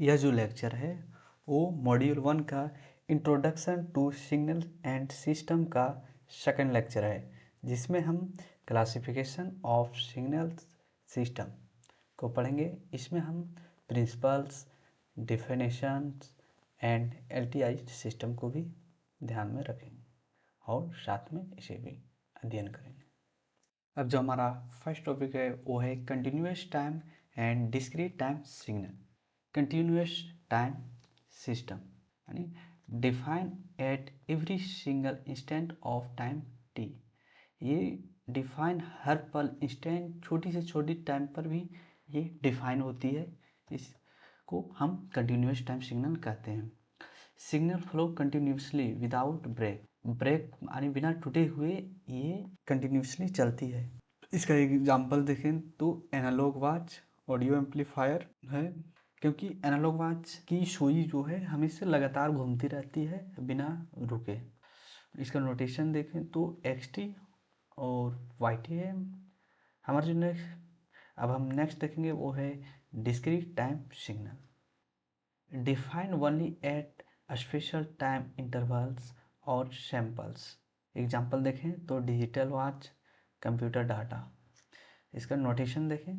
यह जो लेक्चर है वो मॉड्यूल 1 का introduction to signal and system का सेकंड लेक्चर है, जिसमें हम क्लासिफिकेशन ऑफ सिग्नल सिस्टम को पढ़ेंगे। इसमें हम principles, definitions and LTI system को भी ध्यान में रखेंगे और साथ में इसे भी अध्ययन करेंगे। अब जो हमारा फर्स्ट टॉपिक है वो है continuous time and discrete time signal. Continuous time system यानी define at every single instant of time T. ये डिफाइन हर पल इंस्टेंट छोटी से छोटी टाइम पर भी ये डिफाइन होती है। इसको हम कंटिन्यूस टाइम सिग्नल कहते हैं। Signal flow continuously without break. Break यानी बिना टूटे हुए ये कंटिन्यूसली चलती है। इसका एक एग्जांपल देखें तो एनालॉग वॉच ऑडियो एम्पलीफायर है, क्योंकि एनालॉग वॉच की सुई जो है हमेशा लगातार घूमती रहती है बिना रुके। इसका नोटेशन देखें तो XT और YT है। हमारा जो अब हम नेक्स्ट देखेंगे वो है discrete time signal. Define only at special time intervals और सैंपल्स। एग्जांपल देखें तो डिजिटल वॉच, कंप्यूटर डाटा। इसका नोटेशन देखें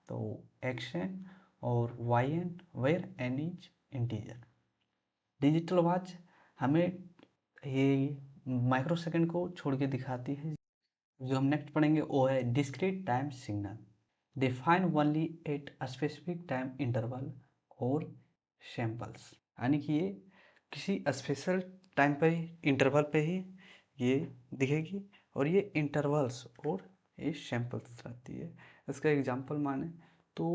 तो XN और YN where N is integer. Digital watch हमें ये माइक्रो सेकंड को छोड़ के दिखाती है। जो हम नेक्स्ट पढ़ेंगे वो है discrete time signal. Define only at specific time interval और सैंपल्स, यानी कि ये किसी स्पेशल टाइम पे ही, इंटरवल पे ही ये दिखेगी और ये इंटरवल्स और ये सैंपल्स रहती है। इसका एग्जांपल माने तो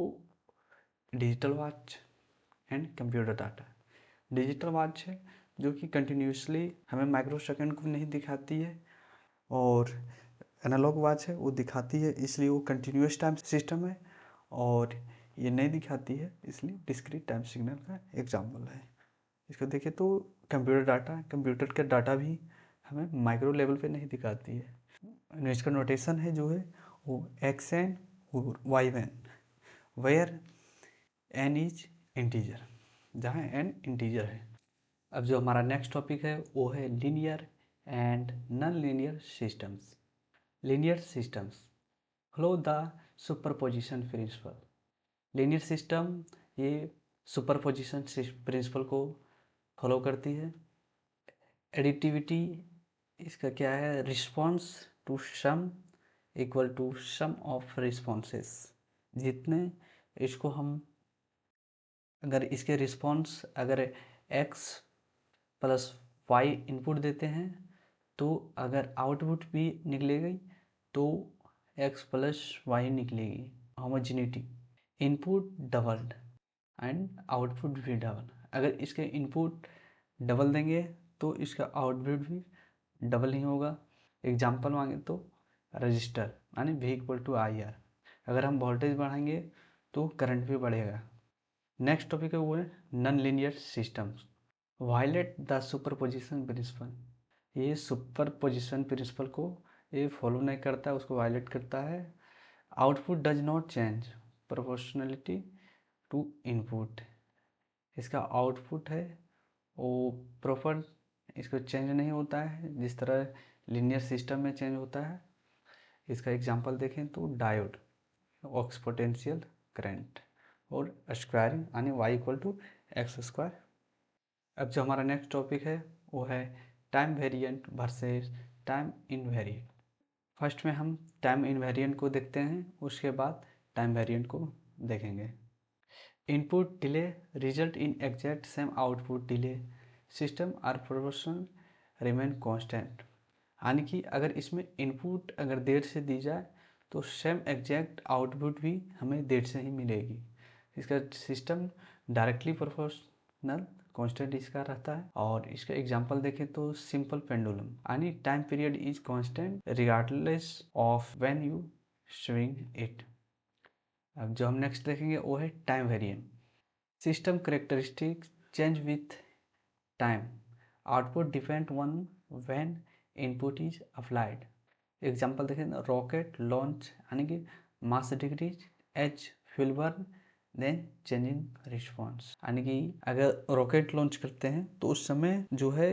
digital watch and computer data. Digital watch है जो कि कंटिन्यूसली हमें माइक्रो सेकंड को नहीं दिखाती है, और एनालॉग वॉच है वो दिखाती है, इसलिए वो कंटिन्यूस टाइम सिस्टम है, और ये नहीं दिखाती है इसलिए डिस्क्रीट टाइम सिग्नल का एग्जांपल है। इसको देखिए तो कंप्यूटर का डाटा भी हमें माइक्रो लेवल पे नहीं दिखाती है। इसका नोटेशन है जो है वो XN और YN where N is integer, जहाँ N इंटीजर है। अब जो हमारा नेक्स्ट टॉपिक है वो है linear and non linear systems. Linear systems follow the superposition principle. Linear system ये सुपरपोजिशन प्रिंसिपल को फॉलो करती है। एडिटिविटी इसका क्या है, response to sum equal to sum of responses. जितने इसको हम अगर इसके रिस्पॉन्स अगर x प्लस वाई इनपुट देते हैं तो अगर आउटपुट भी निकलेगी तो x प्लस वाई निकलेगी। Homogeneity input doubled and output भी डबल। अगर इसके इनपुट डबल देंगे तो इसका आउटपुट भी डबल ही होगा। एग्जांपल मांगे तो रजिस्टर यानी V इक्वल टू IR। अगर हम वोल्टेज बढ़ाएंगे तो करंट भी बढ़ेगा। नेक्स्ट टॉपिक है वो है non linear systems. Violate the superposition principle. ये सुपरपोजिशन प्रिंसिपल को ये फॉलो नहीं करता, उसको वायलेट करता है। Output does not change proportionality to input. इसका आउटपुट है वो प्रॉपर इसको चेंज नहीं होता है जिस तरह लीनियर सिस्टम में चेंज होता है। इसका एग्जांपल देखें तो डायोड, एक्सपोनेंशियल करंट और स्क्वायरिंग यानी y equal to x square. अब जो हमारा नेक्स्ट टॉपिक है वो है time variant versus time invariant. First में हम टाइम इनवेरिएंट को देखते हैं, उसके बाद टाइम वेरिएंट को देखेंगे। Input delay result in exact same output delay system are proportional remain constant. यानी कि अगर इसमें इनपुट अगर देर से दी जाए तो सेम एग्जैक्ट आउटपुट भी हमें देर से ही मिलेगी। इसका सिस्टम डायरेक्टली प्रोपोर्शनल कांस्टेंट इसका रहता है। और इसका एग्जांपल देखें तो सिंपल पेंडुलम यानी time period is constant regardless of when you swing it. अब जो हम नेक्स्ट देखेंगे वो है time variant. System characteristics change with time, output depend on when input is applied. Example देखें रॉकेट लॉन्च यानी कि mass decrease as fuel burn then changing response, यानी कि अगर रॉकेट लॉन्च करते हैं तो उस समय जो है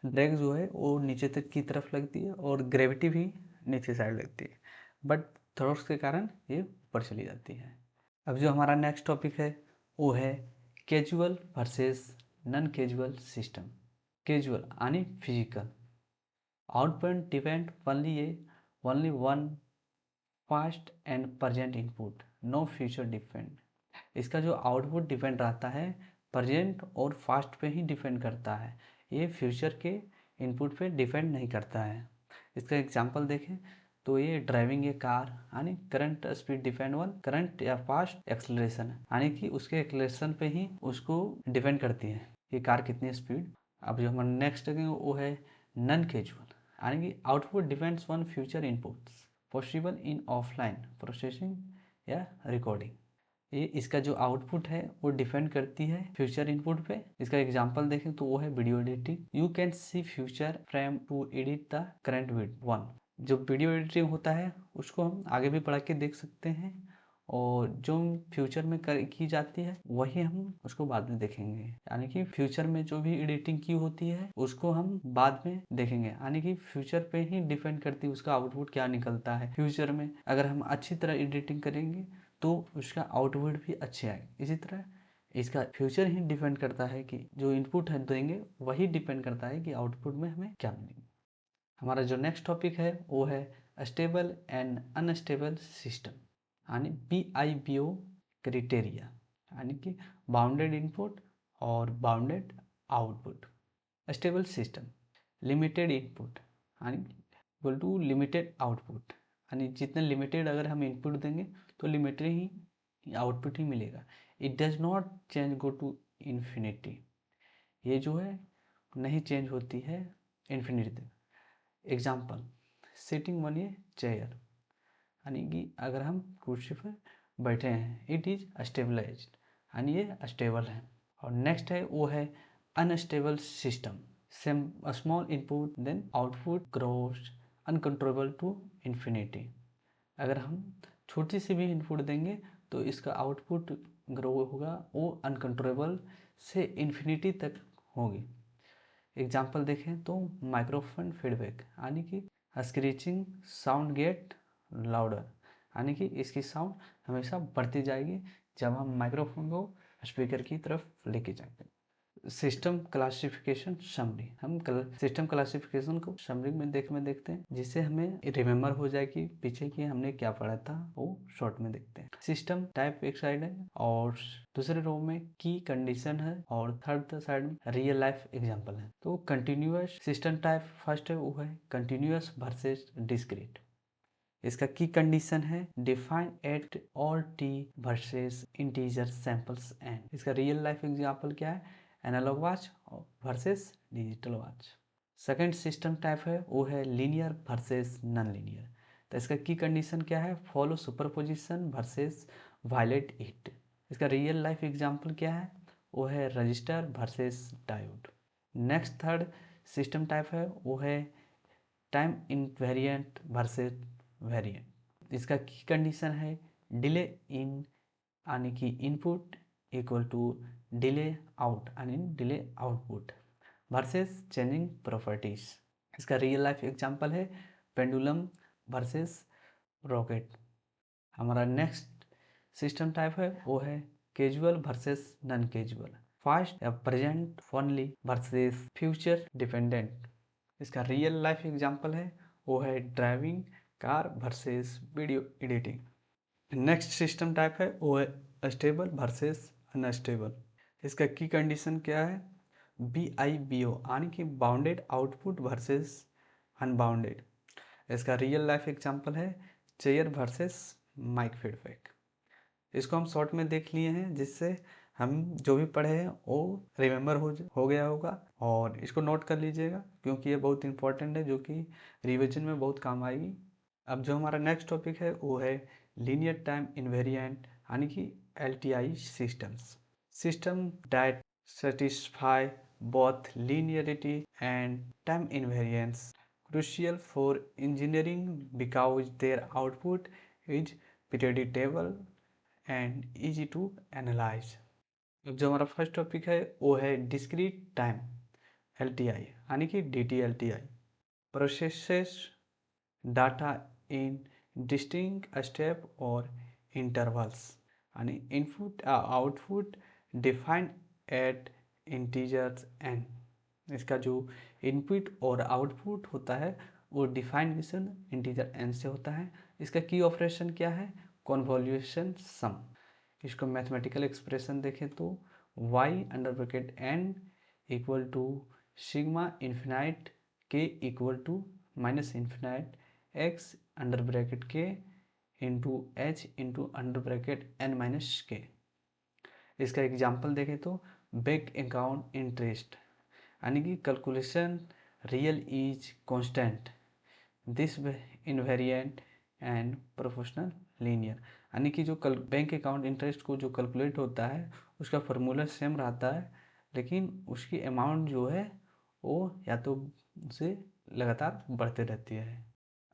ड्रैग जो है वो नीचे तक की तरफ लगती है और ग्रेविटी भी नीचे साइड लगती है, बट थ्रस्ट के कारण ये ऊपर चली जाती है। अब जो हमारा नेक्स्ट टॉपिक है वो है casual versus non casual system. Casual यानी physical, output depend only one past and present input, no future depend. इसका जो आउटपुट डिपेंड रहता है प्रेजेंट और फास्ट पे ही डिपेंड करता है, ये फ्यूचर के इनपुट पे डिपेंड नहीं करता है। इसका एग्जांपल देखें तो ये ड्राइविंग ए कार यानी current speed depend on current या फास्ट एक्सेलरेशन, यानी कि उसके एक्सेलरेशन पे ही उसको डिपेंड करती है कि कार कितनी स्पीड। अब जो हमारा नेक्स्ट है वो है नॉन कैजुअल, यानी कि output depends on future inputs possible in offline processing या रिकॉर्डिंग। ये इसका जो आउटपुट है वो डिपेंड करती है फ्यूचर इनपुट पे। इसका एग्जांपल देखें तो वो है video editing, you can see future frame to edit the current one. जो वीडियो एडिटिंग होता है उसको हम आगे भी बढ़ा के देख सकते हैं, और जो फ्यूचर में की जाती है वही हम उसको बाद में देखेंगे, यानी कि फ्यूचर में जो भी एडिटिंग की होती है उसको हम बाद में देखेंगे, यानी कि फ्यूचर पे ही डिपेंड करती है उसका आउटपुट क्या निकलता है। फ्यूचर में अगर हम अच्छी तरह एडिटिंग करेंगे तो उसका आउटपुट भी अच्छे आए। इसी तरह इसका फ्यूचर ही डिपेंड करता है कि जो इनपुट है देंगे वही डिपेंड करता है कि आउटपुट में हमें क्या मिलेगा। हमारा जो नेक्स्ट टॉपिक है वो है स्टेबल एंड अनस्टेबल सिस्टम, यानी BIBO क्राइटेरिया, यानी कि बाउंडेड इनपुट और bounded output. Stable system, limited input यानी इक्वल टू लिमिटेड आउटपुट, यानी जितना लिमिटेड अगर हम इनपुट देंगे तो लिमिटेड ही आउटपुट ही मिलेगा। It does not change go to infinity, ये जो है नहीं चेंज होती है इन्फिनिटी तक। Example, sitting one a chair, यानी कि अगर हम कुर्सी पर बैठे हैं इट इज स्टेबलाइज, यानी ये स्टेबल है। और नेक्स्ट है वो है unstable system, same small input then output grows uncontrollable to infinity. अगर हम छोटी सी भी इनपुट देंगे तो इसका आउटपुट ग्रो होगा वो अनकंट्रोलेबल से इन्फिनिटी तक होगी। एग्जाम्पल देखें तो माइक्रोफोन फीडबैक, यानी कि स्क्रीचिंग साउंड गेट लाउडर, यानी कि इसकी साउंड हमेशा बढ़ती जाएगी जब हम माइक्रोफोन को स्पीकर की तरफ लेके जाएंगे। सिस्टम क्लासिफिकेशन समरी, हम सिस्टम क्लासिफिकेशन को समरी में देखते हैं जिससे हमें रिमेम्बर हो जाए कि पीछे की हमने क्या पढ़ा था, वो शॉर्ट में देखते हैं। सिस्टम टाइप एक साइड है और दूसरे रो में की कंडीशन है और थर्ड साइड में रियल लाइफ एग्जांपल है। तो कंटिन्यूअस सिस्टम टाइप फर्स्ट है वो है कंटिन्यूअस वर्सेस डिस्क्रीट। इसका की कंडीशन है define at all t versus integer samples n. इसका रियल लाइफ एग्जांपल क्या है, analog watch versus digital watch. Second system type है वो है लीनियर वर्सेस नॉन लीनियर। तो इसका की कंडीशन क्या है, follow superposition versus violate it. इसका रियल लाइफ एग्जांपल क्या है, वो है resistor versus diode. Next third system type है वो है टाइम इनवेरिएंट वर्सेस वेरिएंट। इसका की कंडीशन है डिले इन, यानी कि input equal to delay out यानी delay output versus changing properties. इसका रियल लाइफ एग्जांपल है पेंडुलम वर्सेस रॉकेट। हमारा नेक्स्ट सिस्टम टाइप है वो है casual versus non causal, past या present only versus future dependent. इसका रियल लाइफ एग्जांपल है वो है driving car versus video editing. Next system type है वो है स्टेबल वर्सेस अनस्टेबल। इसका की कंडीशन क्या है, BIBO यानी कि बाउंडेड आउटपुट वर्सेस अनबाउंडेड। इसका रियल लाइफ एग्जांपल है चेयर वर्सेस माइक फीडबैक। इसको हम शॉर्ट में देख लिए हैं जिससे हम जो भी पढ़े हैं वो रिमेम्बर हो गया होगा, और इसको नोट कर लीजिएगा क्योंकि ये बहुत इंपॉर्टेंट है जो कि रिवीजन में बहुत काम आएगी। अब जो हमारा नेक्स्ट टॉपिक है वो है लीनियर टाइम इनवेरिएंट यानी कि LTI systems. System that satisfy both linearity and time invariance crucial for engineering because their output is predictable and easy to analyse. अब जो हमारा फर्स्ट टॉपिक है वो है डिस्क्रीट टाइम LTI यानी कि DTLTI, processes data in distinct step और intervals यानी input output defined at integers n. इसका जो इनपुट और आउटपुट होता है वो डिफाइनेशन इंटीजर एन से होता है। इसका की ऑपरेशन क्या है? Convolution sum. इसको मैथमेटिकल एक्सप्रेशन देखें तो y under bracket n equal to sigma infinite k equal to minus infinite x under bracket k into h into under bracket n minus k। इसका एग्जाम्पल देखें तो bank account interest यानी कि calculation real is constant this invariant and proportional linear यानी कि जो bank account interest को जो कैलकुलेट होता है उसका फार्मूला सेम रहता है, लेकिन उसकी अमाउंट जो है वो या तो उसे लगातार बढ़ते रहती है।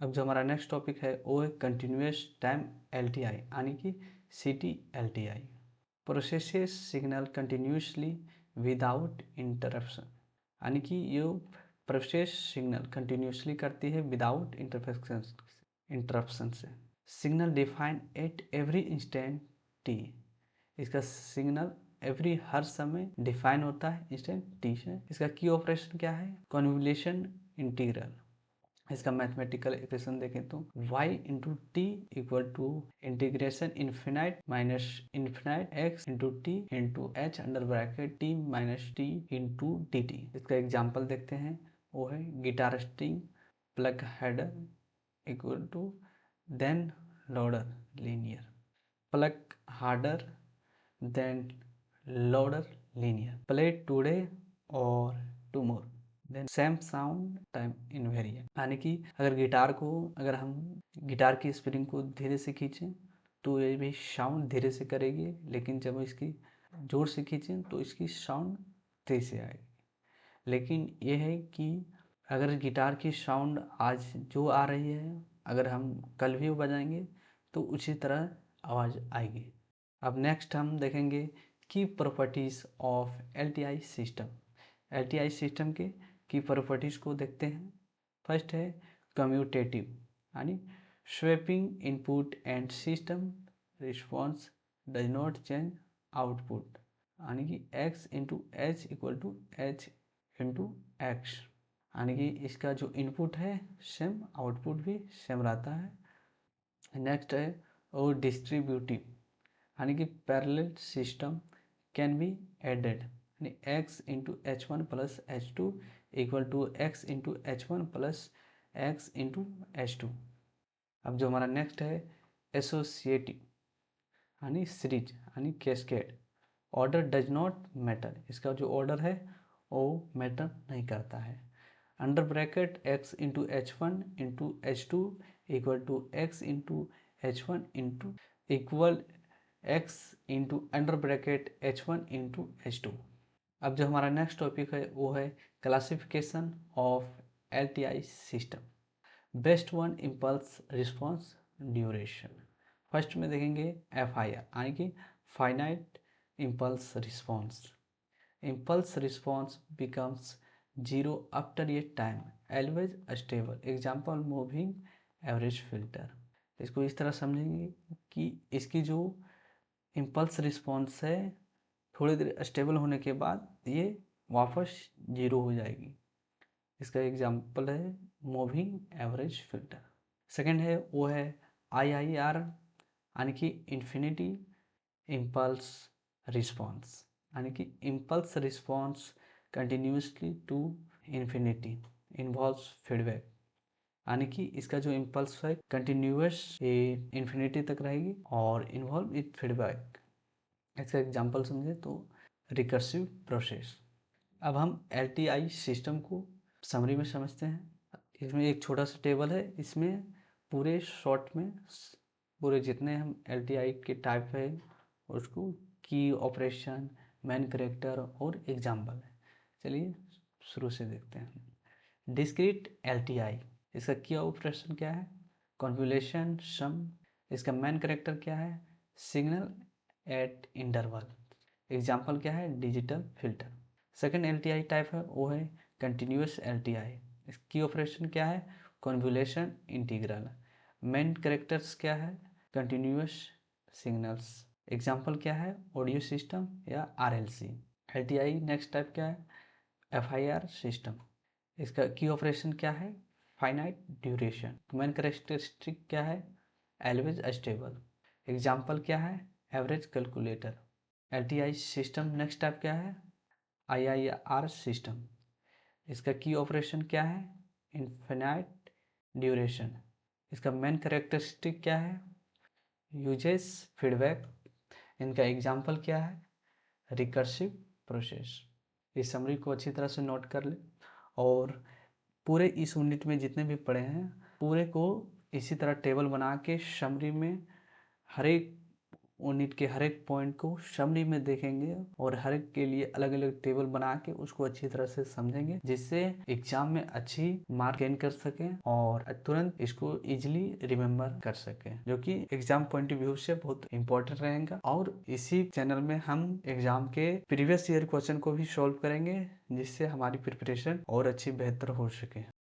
अब जो हमारा नेक्स्ट टॉपिक है वो है कंटिन्यूस टाइम LTI यानी कि CTLTI, processes signal continuously without interruption यानी कि ये प्रोसेस सिग्नल कंटिन्यूसली करती है विदाउट इंटरप्शन से। Signal defined at every instant T. इसका सिग्नल एवरी हर समय डिफाइन होता है इंस्टेंट टी से। इसका की ऑपरेशन क्या है? Convolution integral. इसका मैथमेटिकल इक्वेशन देखें तो y into t equal to integration infinite minus infinite x into t into h under bracket t minus t into d t. इसका एग्जाम्पल देखते हैं, वो है guitar string pluck harder equal to then louder linear, pluck harder then louder linear, play today और tomorrow then same sound time invariant. यानी कि अगर हम गिटार की स्प्रिंग को धीरे से खींचें तो ये भी साउंड धीरे से करेगी, लेकिन जब इसकी जोर से खींचें तो इसकी साउंड तेज से आएगी। लेकिन ये है कि अगर गिटार की साउंड आज जो आ रही है अगर हम कल भी बजाएंगे तो उसी तरह आवाज़ आएगी। अब नेक्स्ट हम देखेंगे की properties of LTI system. LTI system के की प्रॉपर्टीज़ को देखते हैं। फर्स्ट है कम्यूटेटिव यानी swapping input and system response does not change output यानी कि x into h equal to h into x यानी कि इसका जो इनपुट है सेम आउटपुट भी सेम रहता है। नेक्स्ट है और डिस्ट्रीब्यूटिव यानी कि parallel system can be added यानी x into h one plus h two equal to x into h one plus x into h two. अब जो हमारा नेक्स्ट है एसोसिएटिव यानी सीरीज यानी cascade, order does not matter. इसका जो order है वो मैटर नहीं करता है। Under bracket x into h one into h two equal to x into h one into equal x into under bracket H one into h two. अब जो हमारा नेक्स्ट टॉपिक है वो है classification of LTI system. Best one impulse response duration. First में देखेंगे FIR यानी कि finite impulse response. Impulse response becomes zero after a time always stable, example moving average filter. इसको इस तरह समझेंगे कि इसकी जो इम्पल्स रिस्पॉन्स है थोड़ी देर स्टेबल होने के बाद ये वापस जीरो हो जाएगी। इसका एग्जाम्पल है मूविंग एवरेज फिल्टर। सेकेंड है वो है IIR यानी कि इन्फिनिटी इम्पल्स रिस्पॉन्स यानी कि impulse response continuously to infinity involves feedback यानी कि इसका जो इम्पल्स है कंटिन्यूस इन्फिनिटी तक रहेगी और इन्वॉल्व विथ फीडबैक। इसका एग्जाम्पल समझे तो रिकर्सिव प्रोसेस। अब हम LTI सिस्टम को समरी में समझते हैं। इसमें एक छोटा सा टेबल है, इसमें पूरे शॉर्ट में पूरे जितने हम LTI के टाइप है उसको की ऑपरेशन मैन कैरेक्टर और एग्जाम्पल है। चलिए शुरू से देखते हैं। डिस्क्रीट LTI, इसका की ऑपरेशन क्या है? कॉन्वोल्यूशन सम। इसका मैन कैरेक्टर क्या है? Signal eight interval. एग्जाम्पल क्या है? Digital filter. Second LTI type है वो है कंटिन्यूस LTI। इसकी ऑपरेशन क्या है? Convolution integral. मेन कैरेक्टर्स क्या है? Continuous signals. एग्जाम्पल क्या है? ऑडियो सिस्टम या RLC। LTI नेक्स्ट टाइप क्या है? FIR system. इसका की ऑपरेशन क्या है? Finite duration. मेन कैरेक्टरिस्टिक क्या है? Always stable. एग्जाम्पल क्या है? Average calculator. LTI system next type क्या है? IIR system. इसका की ऑपरेशन क्या है? Infinite duration. इसका मेन कैरेक्टरिस्टिक क्या है? Uses feedback. इनका एग्जाम्पल क्या है? Recursive process. इस समरी को अच्छी तरह से नोट कर ले और पूरे इस यूनिट में जितने भी पढ़े हैं पूरे को इसी तरह टेबल बना के समरी में हर एक यूनिट के हर एक पॉइंट को समरी में देखेंगे और हर एक के लिए अलग अलग टेबल बना के उसको अच्छी तरह से समझेंगे, जिससे एग्जाम में अच्छी मार्क गेन कर सकें और तुरंत इसको इजीली रिमेम्बर कर सकें, जो कि एग्जाम पॉइंट ऑफ व्यू से बहुत इंपॉर्टेंट रहेगा। और इसी चैनल में हम एग्जाम के प्रीवियस ईयर क्वेश्चन को भी सॉल्व करेंगे, जिससे हमारी प्रिपरेशन और अच्छी बेहतर हो सके।